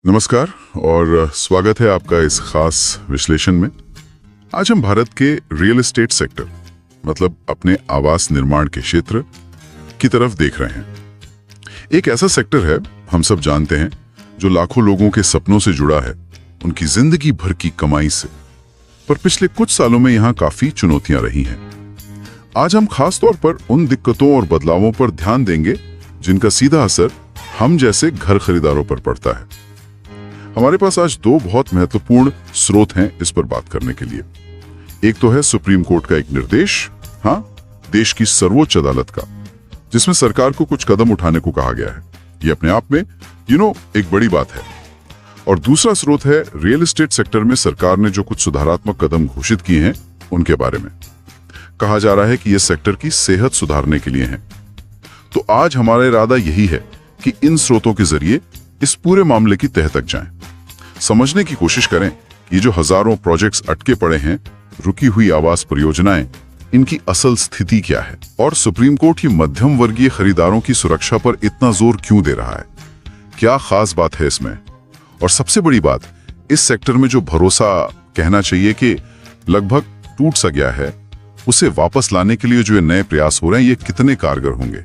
नमस्कार और स्वागत है आपका इस खास विश्लेषण में। आज हम भारत के रियल एस्टेट सेक्टर मतलब अपने आवास निर्माण के क्षेत्र की तरफ देख रहे हैं। एक ऐसा सेक्टर है, हम सब जानते हैं, जो लाखों लोगों के सपनों से जुड़ा है, उनकी जिंदगी भर की कमाई से। पर पिछले कुछ सालों में यहाँ काफी चुनौतियां रही हैं। आज हम खास तौर पर उन दिक्कतों और बदलावों पर ध्यान देंगे जिनका सीधा असर हम जैसे घर खरीदारों पर पड़ता है। हमारे पास आज दो बहुत महत्वपूर्ण स्रोत हैं इस पर बात करने के लिए। एक तो है सुप्रीम कोर्ट का एक निर्देश, देश की सर्वोच्च अदालत का, जिसमें सरकार को कुछ कदम उठाने को कहा गया है। ये अपने आप में एक बड़ी बात है। और दूसरा स्रोत है रियल एस्टेट सेक्टर में सरकार ने जो कुछ सुधारात्मक कदम घोषित किए हैं उनके बारे में। कहा जा रहा है कि यह सेक्टर की सेहत सुधारने के लिए है। तो आज हमारा इरादा यही है कि इन स्रोतों के जरिए इस पूरे मामले की तह तक जाएं, समझने की कोशिश करें कि ये जो हजारों प्रोजेक्ट्स अटके पड़े हैं, रुकी हुई आवास परियोजनाएं, इनकी असल स्थिति क्या है और सुप्रीम कोर्ट ही मध्यम वर्गीय खरीदारों की सुरक्षा पर इतना जोर क्यों दे रहा है। क्या खास बात है इसमें। और सबसे बड़ी बात, इस सेक्टर में जो भरोसा कहना चाहिए कि लगभग टूट सा गया है, उसे वापस लाने के लिए जो ये नए प्रयास हो रहे हैं, ये कितने कारगर होंगे।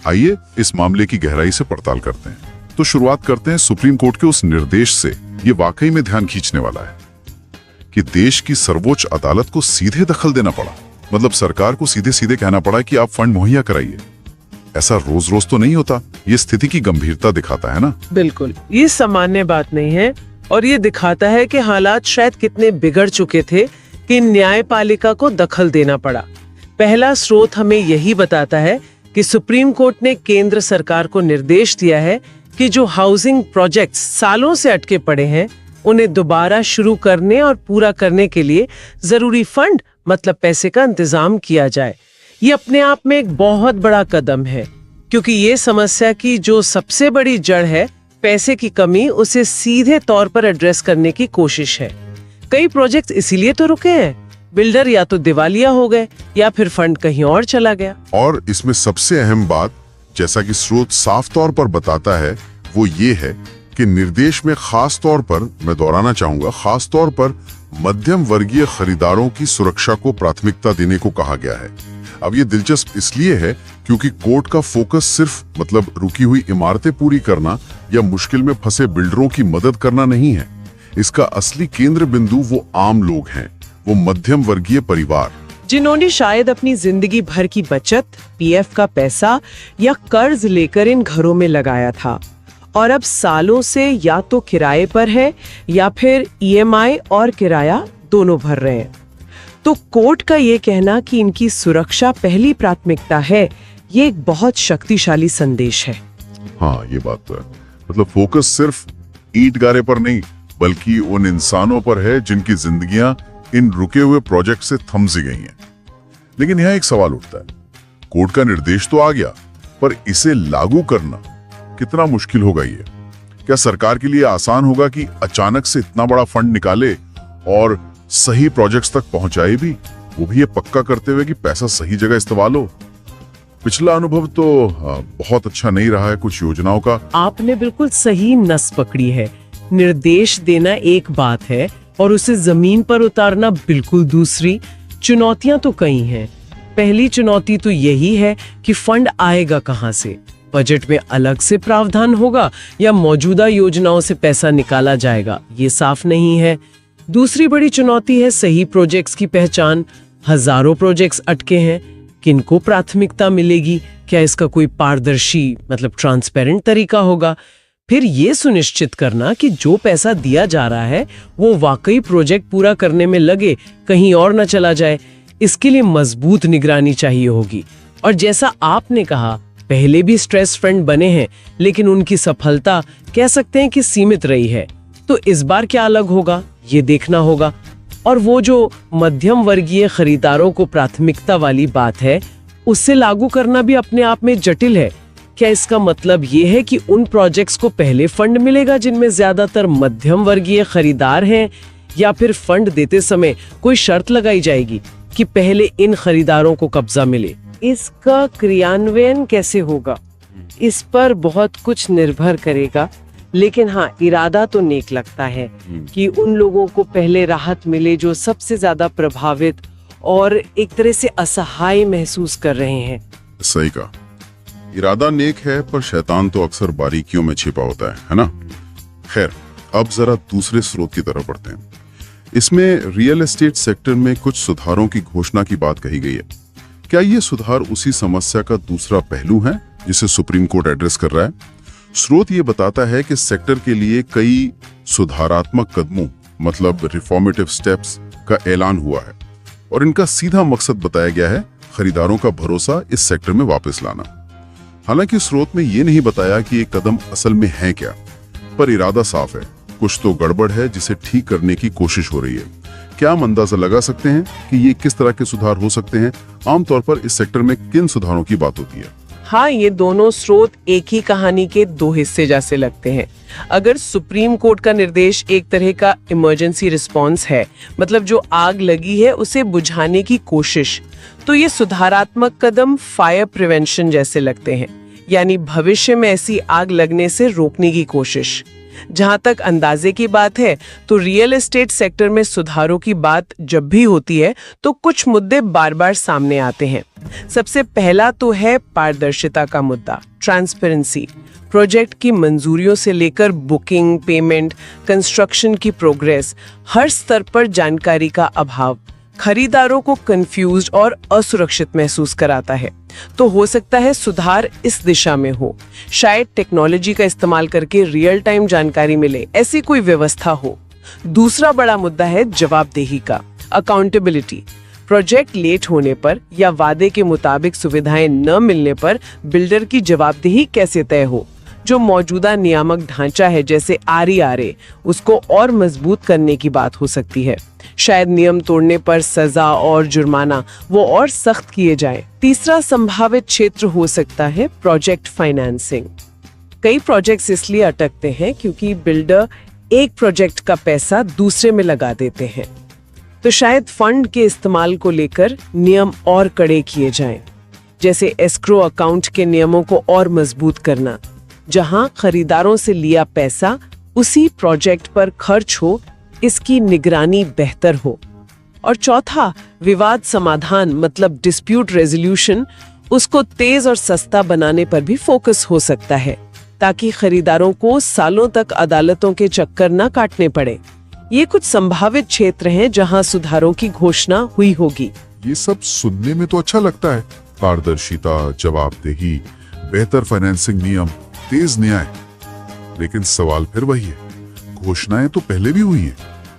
आइए इस मामले की गहराई से पड़ताल करते हैं। तो शुरुआत करते हैं सुप्रीम कोर्ट के उस निर्देश से। ये वाकई में ध्यान खींचने वाला है कि देश की सर्वोच्च अदालत को सीधे दखल देना पड़ा, मतलब सरकार को सीधे सीधे कहना पड़ा कि आप फंड मुहैया कराइए। ऐसा रोज रोज तो नहीं होता। ये स्थिति की गंभीरता दिखाता है ना। बिल्कुल, ये सामान्य बात नहीं है और ये दिखाता है कि हालात शायद कितने बिगड़ चुके थे कि न्यायपालिका को दखल देना पड़ा। पहला स्रोत हमें यही बताता है कि सुप्रीम कोर्ट ने केंद्र सरकार को निर्देश दिया है कि जो हाउसिंग प्रोजेक्ट्स सालों से अटके पड़े हैं, उन्हें दोबारा शुरू करने और पूरा करने के लिए जरूरी फंड मतलब पैसे का इंतजाम किया जाए। ये अपने आप में एक बहुत बड़ा कदम है, क्योंकि ये समस्या की जो सबसे बड़ी जड़ है, पैसे की कमी, उसे सीधे तौर पर एड्रेस करने की कोशिश है। कई प्रोजेक्ट्स इसीलिए तो रुके हैं, बिल्डर या तो दिवालिया हो गए या फिर फंड कहीं और चला गया। और इसमें सबसे अहम बात, जैसा कि स्रोत साफ तौर पर बताता है, वो ये है कि निर्देश में खास तौर पर, मैं दोहराना चाहूंगा, खास तौर पर मध्यम वर्गीय खरीदारों की सुरक्षा को प्राथमिकता देने को कहा गया है। अब ये दिलचस्प इसलिए है क्योंकि कोर्ट का फोकस सिर्फ मतलब रुकी हुई इमारतें पूरी करना या मुश्किल में फंसे बिल्डरों की मदद करना नहीं है। इसका असली केंद्र बिंदु वो आम लोग हैं, वो मध्यम वर्गीय परिवार, जिन्होंने शायद अपनी जिंदगी भर की बचत, पीएफ का पैसा या कर्ज लेकर इन घरों में लगाया था और अब सालों से या तो किराए पर है या फिर ईएमआई और किराया दोनों भर रहे हैं। तो कोर्ट का ये कहना कि इनकी सुरक्षा पहली प्राथमिकता है, ये एक बहुत शक्तिशाली संदेश है। हाँ, ये बात तो है। मतलब फोकस सिर्फ ईंट गारे पर नहीं, बल्कि उन इंसानों पर है जिनकी जिंदगियां इन रुके हुए प्रोजेक्ट से थम सी गई हैं। लेकिन यहाँ एक सवाल उठता है, कोर्ट का निर्देश तो आ गया, पर इसे लागू करना कितना मुश्किल होगा। ये क्या सरकार के लिए आसान होगा कि अचानक से इतना बड़ा फंड निकाले और सही प्रोजेक्ट्स तक पहुंचाए भी, वो भी ये पक्का करते हुए कि पैसा सही जगह इस्तेमाल हो। पिछला अनुभव तो बहुत अच्छा नहीं रहा है कुछ योजनाओं का। आपने बिल्कुल सही नस पकड़ी है। निर्देश देना एक बात है और उसे जमीन पर उतारना बिल्कुल दूसरी। चुनौतियां तो कई हैं। पहली चुनौती तो यही है कि फंड आएगा कहां से। बजट में अलग से प्रावधान होगा या मौजूदा योजनाओं से पैसा निकाला जाएगा, ये साफ नहीं है। दूसरी बड़ी चुनौती है सही प्रोजेक्ट्स की पहचान। हजारों प्रोजेक्ट्स अटके हैं, किनको प्राथमिकता मिलेगी? क्या इसका कोई पारदर्शी मतलब ट्रांसपेरेंट तरीका होगा? फिर ये सुनिश्चित करना कि जो पैसा दिया जा रहा है वो वाकई प्रोजेक्ट पूरा करने में लगे, कहीं और न चला जाए। इसके लिए मजबूत निगरानी चाहिए होगी। और जैसा आपने कहा, पहले भी स्ट्रेस फंड बने हैं, लेकिन उनकी सफलता कह सकते हैं कि सीमित रही है। तो इस बार क्या अलग होगा, ये देखना होगा। और वो जो मध्यम वर्गीय खरीदारों को प्राथमिकता वाली बात है, उससे लागू करना भी अपने आप में जटिल है। क्या इसका मतलब ये है कि उन प्रोजेक्ट्स को पहले फंड मिलेगा जिनमें ज्यादातर मध्यम वर्गीय खरीदार हैं, या फिर फंड देते समय कोई शर्त लगाई जाएगी कि पहले इन खरीदारों को कब्जा मिले? इसका क्रियान्वयन कैसे होगा, इस पर बहुत कुछ निर्भर करेगा। लेकिन हाँ, इरादा तो नेक लगता है कि उन लोगों को पहले राहत मिले जो सबसे ज्यादा प्रभावित और एक तरह से असहाय महसूस कर रहे हैं। सही कहा। इरादा नेक है, पर शैतान तो अक्सर बारीकियों में छिपा होता है ना? खैर, अब जरा दूसरे स्रोत की तरफ बढ़ते हैं। इसमें रियल एस्टेट सेक्टर में कुछ सुधारों की घोषणा की बात कही गई है। क्या ये सुधार उसी समस्या का दूसरा पहलू है जिसे सुप्रीम कोर्ट एड्रेस कर रहा है? स्रोत ये बताता है कि सेक्टर के लिए कई सुधारात्मक कदमों, मतलब रिफॉर्मेटिव स्टेप्स का ऐलान हुआ है और इनका सीधा मकसद बताया गया है खरीदारों का भरोसा इस सेक्टर में वापस लाना। हालांकि स्रोत में ये नहीं बताया कि ये कदम असल में है क्या, पर इरादा साफ है, कुछ तो गड़बड़ है जिसे ठीक करने की कोशिश हो रही है। क्या हम अंदाजा लगा सकते हैं कि ये किस तरह के सुधार हो सकते हैं? आमतौर पर इस सेक्टर में किन सुधारों की बात होती है? हाँ, ये दोनों स्रोत एक ही कहानी के दो हिस्से जैसे लगते हैं। अगर सुप्रीम कोर्ट का निर्देश एक तरह का इमरजेंसी रिस्पांस है, मतलब जो आग लगी है उसे बुझाने की कोशिश, तो ये सुधारात्मक कदम फायर प्रिवेंशन जैसे लगते हैं, यानी भविष्य में ऐसी आग लगने से रोकने की कोशिश। जहां तक अंदाजे की बात है, तो रियल एस्टेट सेक्टर में सुधारों की बात जब भी होती है तो कुछ मुद्दे बार बार सामने आते हैं। सबसे पहला तो है पारदर्शिता का मुद्दा, ट्रांसपेरेंसी। प्रोजेक्ट की मंजूरियों से लेकर बुकिंग, पेमेंट, कंस्ट्रक्शन की प्रोग्रेस, हर स्तर पर जानकारी का अभाव खरीदारों को कंफ्यूज्ड और असुरक्षित महसूस कराता है। तो हो सकता है सुधार इस दिशा में हो, शायद टेक्नोलॉजी का इस्तेमाल करके रियल टाइम जानकारी मिले, ऐसी कोई व्यवस्था हो। दूसरा बड़ा मुद्दा है जवाबदेही का, अकाउंटेबिलिटी। प्रोजेक्ट लेट होने पर या वादे के मुताबिक सुविधाएं न मिलने पर बिल्डर की जवाबदेही कैसे तय हो। जो मौजूदा नियामक ढांचा है जैसे RERA, उसको और मजबूत करने की बात हो सकती है। शायद नियम तोड़ने पर सजा और जुर्माना वो और सख्त किए जाए। तीसरा संभावित क्षेत्र हो सकता है प्रोजेक्ट फाइनेंसिंग। कई प्रोजेक्ट्स इसलिए अटकते हैं क्योंकि बिल्डर एक प्रोजेक्ट का पैसा दूसरे में लगा देते हैं। तो शायद फंड के इस्तेमाल को लेकर नियम और कड़े किए जाएं, जैसे एस्क्रो अकाउंट के नियमों को और मजबूत करना, जहां खरीदारों से लिया पैसा उसी प्रोजेक्ट पर खर्च हो, इसकी निगरानी बेहतर हो। और चौथा, विवाद समाधान, मतलब डिस्प्यूट रेजोल्यूशन, उसको तेज और सस्ता बनाने पर भी फोकस हो सकता है, ताकि खरीदारों को सालों तक अदालतों के चक्कर न काटने पड़े। ये कुछ संभावित क्षेत्र हैं जहां सुधारों की घोषणा हुई होगी। ये सब सुनने में तो अच्छा लगता है, पारदर्शिता, जवाबदेही, बेहतर फाइनेंसिंग नियम, तेज न्याय। लेकिन सवाल फिर वही है, घोषणाएं तो पहले भी हुई हैं,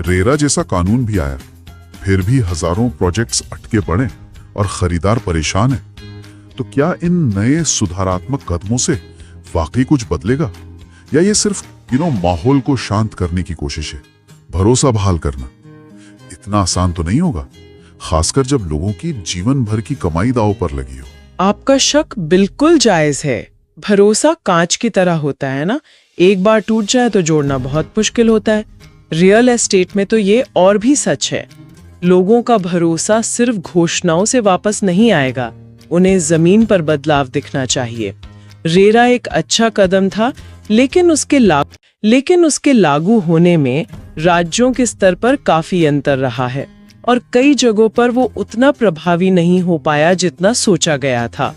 रेरा जैसा कानून भी आया, फिर भी हजारों प्रोजेक्ट्स अटके पड़े और खरीदार परेशान है। तो क्या इन नए सुधारात्मक कदमों से वाकई कुछ बदलेगा, या ये सिर्फ माहौल को शांत करने की कोशिश है? भरोसा बहाल करना इतना आसान तो नहीं होगा, खासकर जब लोगों की जीवन भर की कमाई दांव पर लगी हो। आपका शक बिल्कुल जायज है। भरोसा कांच की तरह होता है ना, एक बार टूट जाए तो जोड़ना बहुत मुश्किल होता है। रियल एस्टेट में तो ये और भी सच है। लोगों का भरोसा सिर्फ घोषणाओं से वापस नहीं आएगा, उन्हें जमीन पर बदलाव दिखना चाहिए। रेरा एक अच्छा कदम था, लेकिन उसके लागू होने में राज्यों के स्तर पर काफी अंतर रहा है और कई जगहों पर वो उतना प्रभावी नहीं हो पाया जितना सोचा गया था।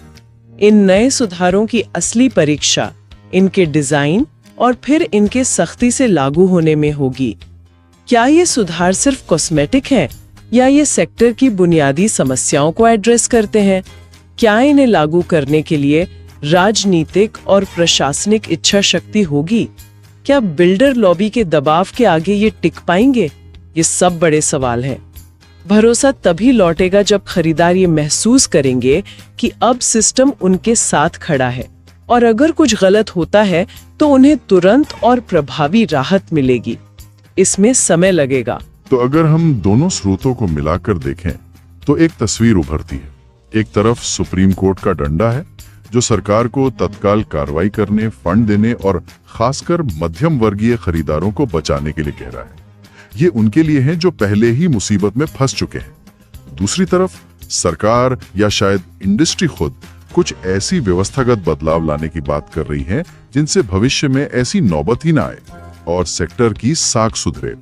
इन नए सुधारों की असली परीक्षा इनके डिजाइन और फिर इनके सख्ती से लागू होने में होगी। क्या ये सुधार सिर्फ कॉस्मेटिक है या ये सेक्टर की बुनियादी समस्याओं को एड्रेस करते हैं? क्या इन्हें लागू करने के लिए राजनीतिक और प्रशासनिक इच्छा शक्ति होगी? क्या बिल्डर लॉबी के दबाव के आगे ये टिक पाएंगे? ये सब बड़े सवाल हैं। भरोसा तभी लौटेगा जब खरीदार ये महसूस करेंगे कि अब सिस्टम उनके साथ खड़ा है, और अगर कुछ गलत होता है तो उन्हें तुरंत और प्रभावी राहत मिलेगी। इसमें समय लगेगा। तो अगर हम दोनों स्रोतों को मिलाकर देखें तो एक तस्वीर उभरती है। एक तरफ सुप्रीम कोर्ट का डंडा है जो सरकार को तत्काल कार्रवाई करने, फंड देने और खासकर मध्यम वर्गीय खरीदारों को बचाने के लिए कह रहा है। ये उनके लिए हैं जो पहले ही मुसीबत में फंस चुके हैं। दूसरी तरफ सरकार या शायद इंडस्ट्री खुद कुछ ऐसी व्यवस्थागत बदलाव लाने की बात कर रही है जिनसे भविष्य में ऐसी नौबत ही ना आए और सेक्टर की साख सुधरे।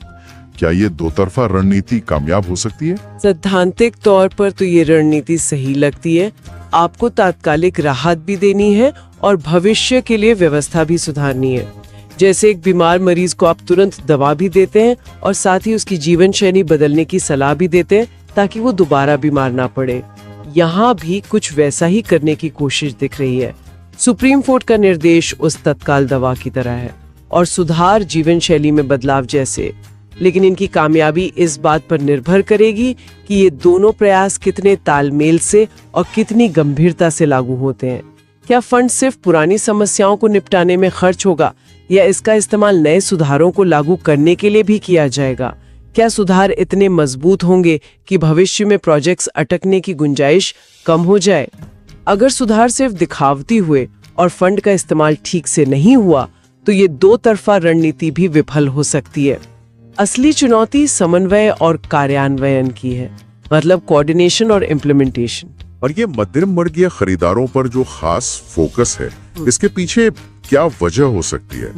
क्या ये दो तरफा रणनीति कामयाब हो सकती है? सैद्धांतिक तौर पर तो ये रणनीति सही लगती है। आपको तात्कालिक राहत भी देनी है और भविष्य के लिए व्यवस्था भी सुधारनी है। जैसे एक बीमार मरीज को आप तुरंत दवा भी देते हैं और साथ ही उसकी जीवन शैली बदलने की सलाह भी देते हैं ताकि वो दोबारा बीमार ना पड़े। यहाँ भी कुछ वैसा ही करने की कोशिश दिख रही है। सुप्रीम कोर्ट का निर्देश उस तत्काल दवा की तरह है और सुधार जीवन शैली में बदलाव जैसे। लेकिन इनकी कामयाबी इस बात पर निर्भर करेगी कि ये दोनों प्रयास कितने तालमेल से और कितनी गंभीरता से लागू होते हैं। क्या फंड सिर्फ पुरानी समस्याओं को निपटाने में खर्च होगा या इसका इस्तेमाल नए सुधारों को लागू करने के लिए भी किया जाएगा? क्या सुधार इतने मजबूत होंगे कि भविष्य में प्रोजेक्ट्स अटकने की गुंजाइश कम हो जाए? अगर सुधार सिर्फ दिखावती हुए और फंड का इस्तेमाल ठीक से नहीं हुआ तो ये दो तरफा रणनीति भी विफल हो सकती है। असली चुनौती समन्वय और कार्यान्वयन की है, मतलब कोऑर्डिनेशन और इम्प्लीमेंटेशन। और ये मध्यम वर्गीय खरीदारों पर जो खास फोकस है, इसके पीछे क्या वजह हो सकती है?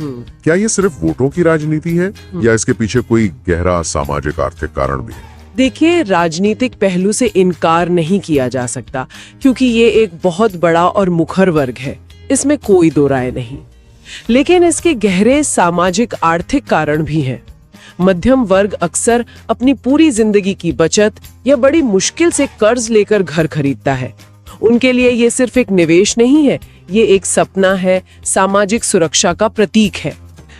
क्या ये सिर्फ वोटों की राजनीति है या इसके पीछे कोई गहरा सामाजिक आर्थिक कारण भी है? देखिए, राजनीतिक पहलू से इनकार नहीं किया जा सकता क्योंकि ये एक बहुत बड़ा और मुखर वर्ग है, इसमें कोई दो राय नहीं। लेकिन इसके गहरे सामाजिक आर्थिक कारण भी हैं। मध्यम वर्ग अक्सर अपनी पूरी जिंदगी की बचत या बड़ी मुश्किल से कर्ज लेकर घर खरीदता है। उनके लिए ये सिर्फ एक निवेश नहीं है, ये एक सपना है, सामाजिक सुरक्षा का प्रतीक है।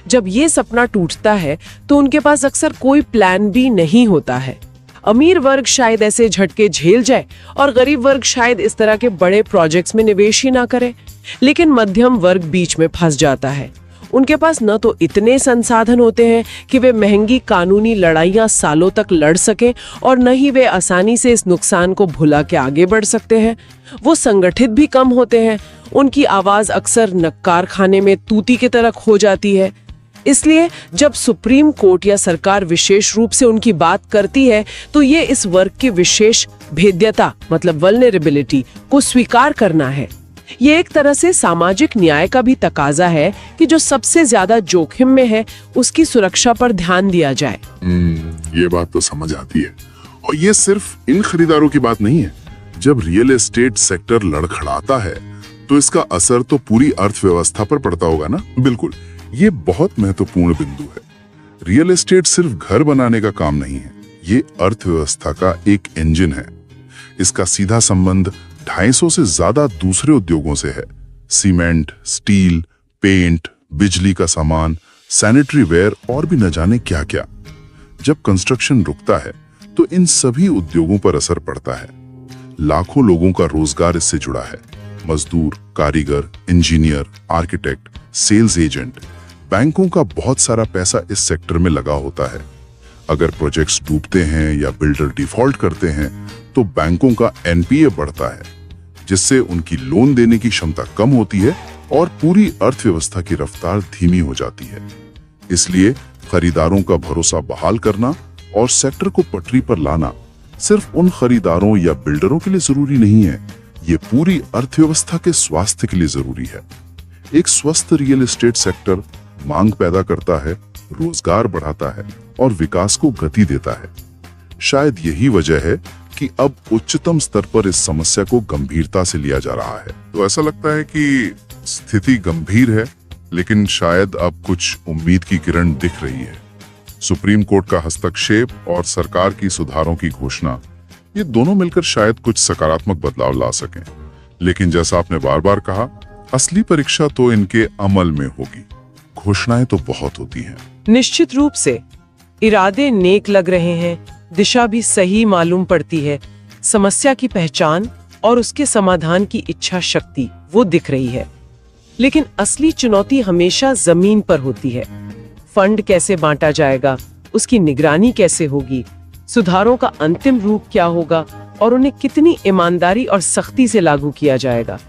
जब ये सपना टूटता है तो उनके पास अक्सर कोई प्लान भी नहीं होता है। अमीर वर्ग शायद ऐसे झटके झेल जाए और गरीब वर्ग शायद इस तरह के बड़े प्रोजेक्ट्स में निवेश ही ना करे, लेकिन मध्यम वर्ग बीच में फंस जाता है। उनके पास न तो इतने संसाधन होते हैं कि वे महंगी कानूनी लड़ाइयां सालों तक लड़ सकें और न ही वे आसानी से इस नुकसान को भुला के आगे बढ़ सकते हैं। वो संगठित भी कम होते हैं, उनकी आवाज अक्सर नक्कार खाने में तूती की तरह खो जाती है। इसलिए जब सुप्रीम कोर्ट या सरकार विशेष रूप से उनकी बात करती है तो ये इस वर्ग की विशेष भेद्यता, मतलब वल्नरेबिलिटी को स्वीकार करना है। ये एक तरह से सामाजिक न्याय का भी तकाजा है कि जो सबसे ज्यादा जोखिम में है उसकी सुरक्षा पर ध्यान दिया जाए। ये बात तो समझ आती है। और ये सिर्फ इन खरीदारों की बात नहीं है। जब रियल एस्टेट सेक्टर लड़खड़ाता है तो इसका असर तो पूरी अर्थव्यवस्था पर पड़ता होगा ना? बिल्कुल, ये बहुत महत्वपूर्ण बिंदु है। रियल एस्टेट सिर्फ घर बनाने का काम नहीं है, ये अर्थव्यवस्था का एक इंजन है। इसका सीधा संबंध 250 से ज्यादा दूसरे उद्योगों से है। सीमेंट, स्टील, पेंट, बिजली का सामान, सैनिटरी वेयर और भी न जाने क्या क्या। जब कंस्ट्रक्शन रुकता है तो इन सभी उद्योगों पर असर पड़ता है। लाखों लोगों का रोजगार इससे जुड़ा है। मजदूर, कारीगर, इंजीनियर, आर्किटेक्ट, सेल्स एजेंट, बैंकों का बहुत सारा पैसा इस सेक्टर में लगा होता है। अगर प्रोजेक्ट्स डूबते हैं या बिल्डर डिफॉल्ट करते हैं तो बैंकों का एनपीए बढ़ता है, जिससे उनकी लोन देने की क्षमता कम होती है और पूरी अर्थव्यवस्था की रफ्तार धीमी हो जाती है। इसलिए खरीदारों का भरोसा बहाल करना और सेक्टर को पटरी पर लाना सिर्फ उन खरीदारों या बिल्डरों के लिए जरूरी नहीं है, ये पूरी अर्थव्यवस्था के स्वास्थ्य के लिए जरूरी है। एक स्वस्थ रियल एस्टेट सेक्टर मांग पैदा करता है, रोजगार बढ़ाता है और विकास को गति देता है। शायद यही वजह है कि अब उच्चतम स्तर पर इस समस्या को गंभीरता से लिया जा रहा है। तो ऐसा लगता है कि स्थिति गंभीर है, लेकिन शायद अब कुछ उम्मीद की किरण दिख रही है। सुप्रीम कोर्ट का हस्तक्षेप और सरकार की सुधारों की घोषणा, ये दोनों मिलकर शायद कुछ सकारात्मक बदलाव ला सकें। लेकिन जैसा आपने बार बार कहा, असली परीक्षा तो इनके अमल में होगी। घोषणाएं तो बहुत होती हैं। निश्चित रूप से इरादे नेक लग रहे हैं, दिशा भी सही मालूम पड़ती है, समस्या की पहचान और उसके समाधान की इच्छा शक्ति वो दिख रही है। लेकिन असली चुनौती हमेशा जमीन पर होती है। फंड कैसे बांटा जाएगा, उसकी निगरानी कैसे होगी, सुधारों का अंतिम रूप क्या होगा और उन्हें कितनी ईमानदारी और सख्ती से लागू किया जाएगा।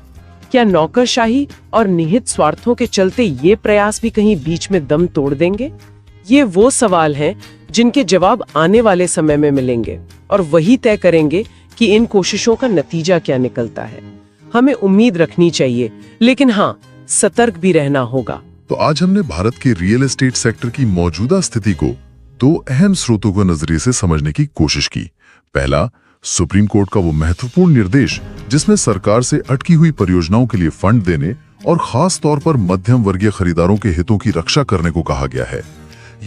क्या नौकरशाही और निहित स्वार्थों के चलते ये प्रयास भी कहीं बीच में दम तोड़ देंगे? ये वो सवाल हैं जिनके जवाब आने वाले समय में मिलेंगे और वही तय करेंगे कि इन कोशिशों का नतीजा क्या निकलता है। हमें उम्मीद रखनी चाहिए, लेकिन हाँ, सतर्क भी रहना होगा। तो आज हमने भारत के रियल एस्टेट सेक्टर की मौजूदा स्थिति को दो अहम स्रोतों के नजरिए से समझने की कोशिश की। पहला, सुप्रीम कोर्ट का वो महत्वपूर्ण निर्देश जिसमें सरकार से अटकी हुई परियोजनाओं के लिए फंड देने और खास तौर पर मध्यम वर्गीय खरीदारों के हितों की रक्षा करने को कहा गया है।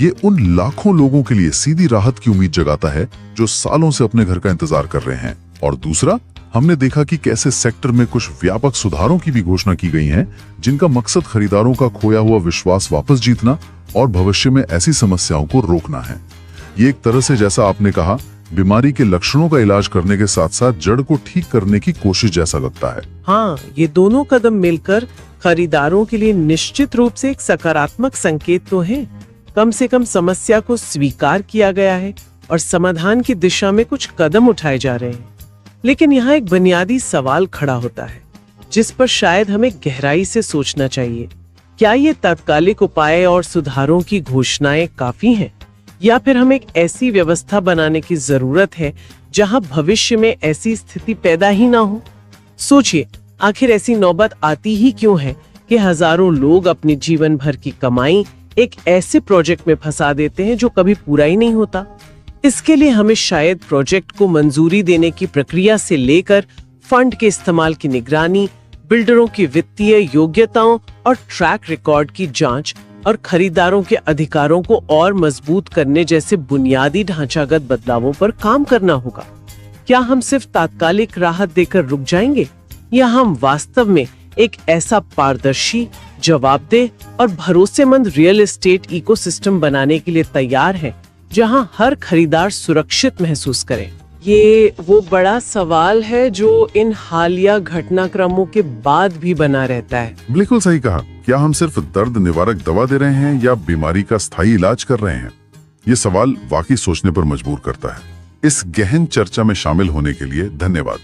ये उन लाखों लोगों के लिए सीधी राहत की उम्मीद जगाता है जो सालों से अपने घर का इंतजार कर रहे हैं। और दूसरा, हमने देखा कि कैसे सेक्टर में कुछ व्यापक सुधारों की भी घोषणा की गई है, जिनका मकसद खरीदारों का खोया हुआ विश्वास वापस जीतना और भविष्य में ऐसी समस्याओं को रोकना है। ये एक तरह से, जैसा आपने कहा, बीमारी के लक्षणों का इलाज करने के साथ साथ जड़ को ठीक करने की कोशिश जैसा लगता है। हाँ, ये दोनों कदम मिलकर खरीदारों के लिए निश्चित रूप से एक सकारात्मक संकेत तो है। कम से कम समस्या को स्वीकार किया गया है और समाधान की दिशा में कुछ कदम उठाए जा रहे हैं। लेकिन यहाँ एक बुनियादी सवाल खड़ा होता है, जिस पर शायद हमें गहराई से सोचना चाहिए। क्या ये तात्कालिक उपाय और सुधारों की घोषणाएं काफी हैं, या फिर हमें एक ऐसी व्यवस्था बनाने की जरूरत है जहां भविष्य में ऐसी स्थिति पैदा ही ना हो? सोचिए, आखिर ऐसी नौबत आती ही क्यों है कि हजारों लोग अपने जीवन भर की कमाई एक ऐसे प्रोजेक्ट में फंसा देते हैं जो कभी पूरा ही नहीं होता। इसके लिए हमें शायद प्रोजेक्ट को मंजूरी देने की प्रक्रिया से लेकर फंड के इस्तेमाल की निगरानी, बिल्डरों की वित्तीय योग्यताओं और ट्रैक रिकॉर्ड की जांच और खरीदारों के अधिकारों को और मजबूत करने जैसे बुनियादी ढांचागत बदलावों पर काम करना होगा। क्या हम सिर्फ तात्कालिक राहत देकर रुक जाएंगे, या हम वास्तव में एक ऐसा पारदर्शी, जवाबदेह और भरोसेमंद रियल एस्टेट इकोसिस्टम बनाने के लिए तैयार हैं, जहां हर खरीदार सुरक्षित महसूस करे? ये वो बड़ा सवाल है जो इन हालिया घटनाक्रमों के बाद भी बना रहता है। बिल्कुल सही कहा। क्या हम सिर्फ दर्द निवारक दवा दे रहे हैं या बीमारी का स्थायी इलाज कर रहे हैं? ये सवाल वाकई सोचने पर मजबूर करता है। इस गहन चर्चा में शामिल होने के लिए धन्यवाद।